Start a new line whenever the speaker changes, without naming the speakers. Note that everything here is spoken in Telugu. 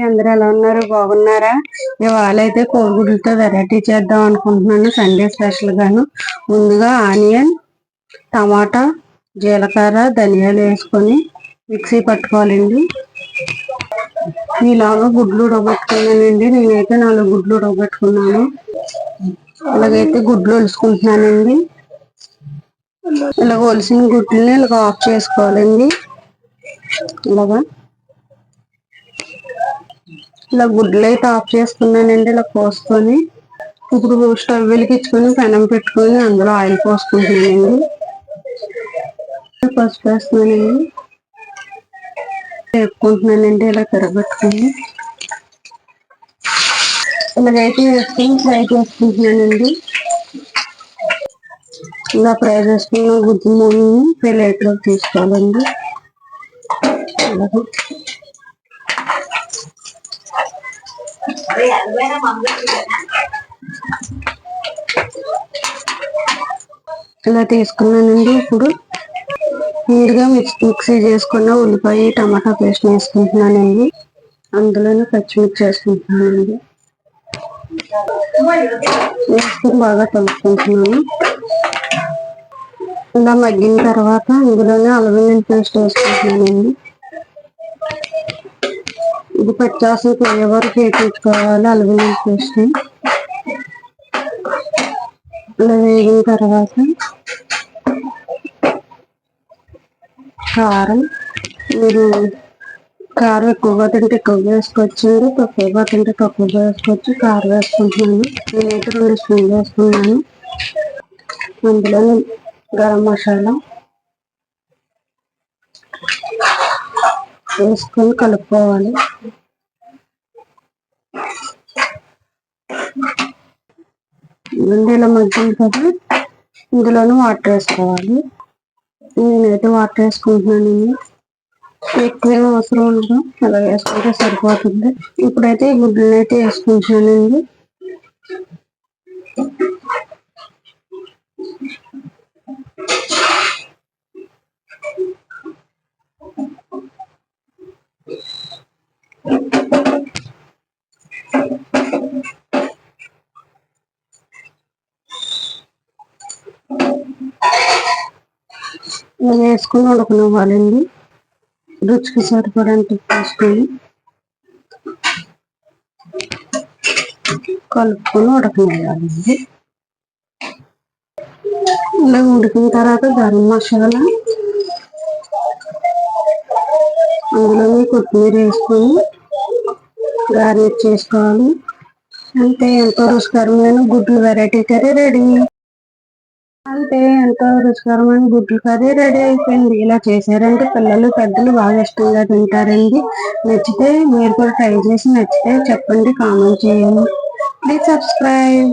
అందరూ ఎలా ఉన్నారు? బాగున్నారా? ఇవాళ అయితే కోడిగుడ్లతో వెరైటీ చేద్దాం అనుకుంటున్నాను. సండే స్పెషల్ గాను. ముందుగా ఆనియన్, టమాటా, జీలకర్ర, ధనియాలు వేసుకొని మిక్సీ పట్టుకోవాలండి. ఇలాగా గుడ్లు ఉడకబెట్టుకున్నానండి. నేనైతే 4 గుడ్లు ఉడకబెట్టుకున్నాను. ఇలాగైతే గుడ్లు ఒలుసుకుంటున్నానండి. ఇలాగ ఒలిసిన గుడ్లని ఇలాగ ఆఫ్ చేసుకోవాలండి. ఇలా గుడ్లు అయితే ఆఫ్ చేసుకున్నానండి. ఇలా పోసుకొని ఇప్పుడు స్టవ్ వెలిగించుకొని పెనం పెట్టుకొని అందులో ఆయిల్ పోసుకుంటున్నానండి. పసుపు వేస్తున్నానండి. వేపుకుంటున్నానండి. ఇలా తిరగబెట్టుకొని ఇలాగైతే వేసుకొని ఫ్రై చేసుకుంటున్నానండి. ఇలా ఫ్రై చేసుకున్న గుడ్డు మూడుని ప్లేట్లో తీసుకోవాలండి. ఇలా తీసుకున్నానండి. ఇప్పుడు ముందుగా మిక్సీ చేసుకున్న ఉల్లిపాయ టమాటా పేస్ట్ వేసుకుంటున్నానండి. అందులోనే పచ్చిమిర్చి వేసుకుంటున్నానండి. వేసుకుని బాగా కలుపుకుంటున్నాను. ఇలా మగ్గిన తర్వాత ఇందులోనే అల్లం వెల్లుల్లి పేస్ట్ వేసుకుంటున్నానండి. ఇది పచ్చాసన పోయే వరకు వేయించుకోవాలి. అల్లం వెల్లుల్లి పేస్ట్ ఇలా వేగిన తర్వాత కారం, మీరు కారం ఎక్కువగా తింటే ఎక్కువగా వేసుకోవచ్చు, తక్కువగా తింటే తక్కువగా వేసుకోవచ్చు. కారం వేసుకుంటున్నాను. నేనైతే 2 స్పూన్లు వేసుకున్నాను. అందులో గరం మసాలా వేసుకొని కలుపుకోవాలి. ఇలా మగ్గిన కదా ఇందులోనూ వాటర్ వేసుకోవాలి. నేనైతే వాటర్ వేసుకుంటున్నానండి. ఎక్కువ అవసరం ఉండదు, అలా వేసుకుంటే సరిపోతుంది. ఇప్పుడైతే ఈ గుడ్లను అయితే వేసుకుంటున్నానండి. వేసుకుని ఉడకనివ్వాలండి. రుచికి సరిపడంత వేసుకొని కలుపుకొని ఉడకనివ్వాలండి. ఇలా ఉడికిన తర్వాత గరం మసాలా, అందులో కొత్తిమీర వేసుకొని గార్నిష్ చేసుకోవాలి. అంతే, ఎంతో రుచికరమైన గుడ్లు వెరైటీ కర్రీ రెడీ. ఎంతో రుచికరమైన గుడ్లు కర్రీ రెడీ అయిపోయింది. ఇలా చేశారంటే పిల్లలు పెద్దలు బాగా ఇష్టంగా తింటారండి. నచ్చితే మీరు కూడా ట్రై చేసి నచ్చితే చెప్పండి, కామెంట్ చేయండి. Please subscribe.